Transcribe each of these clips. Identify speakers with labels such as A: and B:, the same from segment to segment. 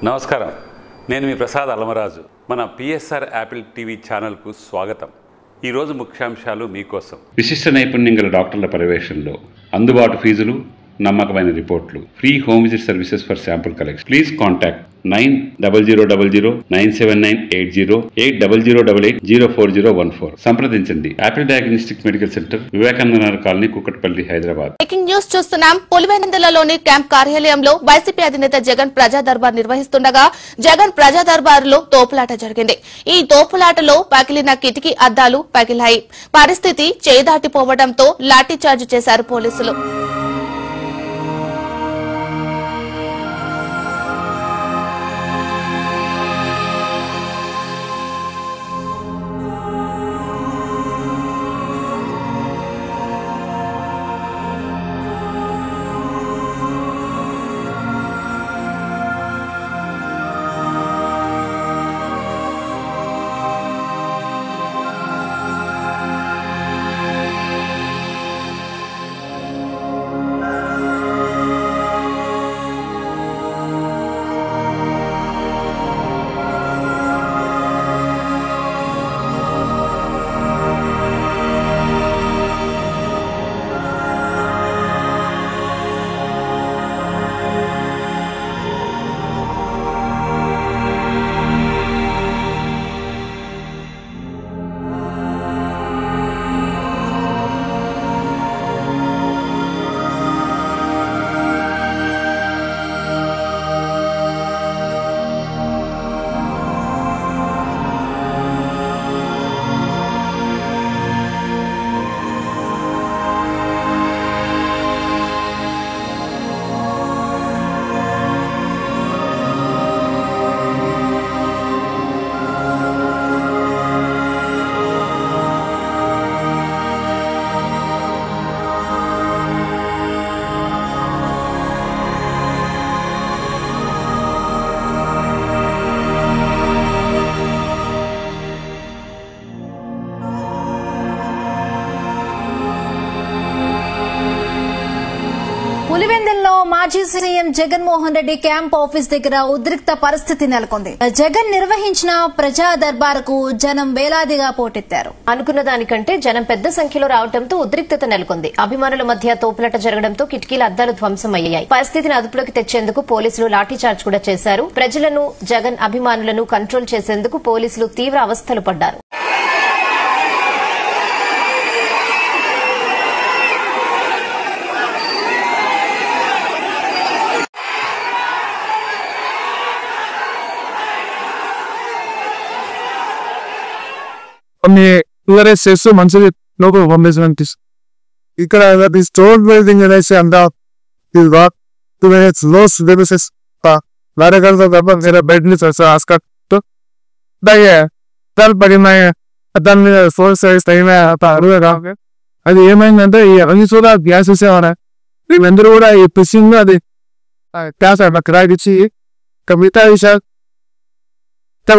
A: నమస్కారం, నేను మీ ప్రసాద్ అలమరాజు. మన పిఎస్ఆర్ యాపిల్ టీవీ ఛానల్కు స్వాగతం. ఈరోజు ముఖ్యాంశాలు మీకోసం. విశిష్ట నైపుణ్యం గల డాక్టర్ల పర్యవేక్షణలో అందుబాటు ఫీజులు, నమ్మకమైన రిపోర్ట్లు, free home visit services for sample collection. Please contact 9000097980 8008804014. సంప్రదించండి. Apple diagnostic medical centre, Vivekananda Nagar colony, Kukatpally, Hyderabad.
B: Breaking news చూస్తున్నాం. పులివెందులలోని క్యాంప్ కార్యాలయంలో వైసీపీ అధినేత జగన్ ప్రజా దర్బార్ నిర్వహిస్తుండగా జగన్ ప్రజా దర్బారులో తోపులాట జరిగింది. ఈ తోపులాటలో పగిలిన కిటికీ అద్దాలు పగిలాయి. పరిస్థితి చేదాటిపోవడంతో లాఠీచార్జ్ చేశారు పోలీసులు.
C: పులివెందుల్లో మాజీ CM Jaganmohan Reddy camp office దగ్గర ఉద్రిక్త పరిస్థితి నెలకొంది. జగన్ నిర్వహించిన ప్రజా దర్బారుకు జనం వేలాదిగా పోటెత్తారు.
D: అనుకున్న దానికంటే జనం పెద్ద సంఖ్యలో రావడంతో ఉద్రిక్తత నెలకొంది. అభిమానుల మధ్య తోపులాట జరగడంతో కిటికీల అద్దాలు ధ్వంసమయ్యాయి. పరిస్థితిని అదుపులోకి తెచ్చేందుకు పోలీసులు లాఠీచార్జ్ కూడా చేశారు. ప్రజలను, జగన్ అభిమానులను కంట్రోల్ చేసేందుకు పోలీసులు తీవ్ర అవస్థలు పడ్డారు.
E: కొన్ని క్యూఆర్ఎస్ చేస్తూ మంచిది లోపల పంపించడానికి ఇక్కడ స్టోర్ బిల్డింగ్ అనేసి అంతా ఇది లో సర్వీసెస్ వేరే బయట నుంచి ఆస్కాట్ పడినాయి. దాని మీద ఫోర్ సర్వీస్ అయినా అది ఏమైందంటే ఈ అన్ని కూడా గ్యాస్ వేసేవారా వీళ్ళందరూ కూడా ఈ పిచ్చింగ్ అది గ్యాస్ అట్లా కిరాయికి ఇచ్చి మిగతా విషయాలు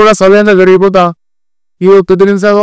E: కూడా సవ్యంగా జరిగిపోతా ఈ 10 నిమిషాలు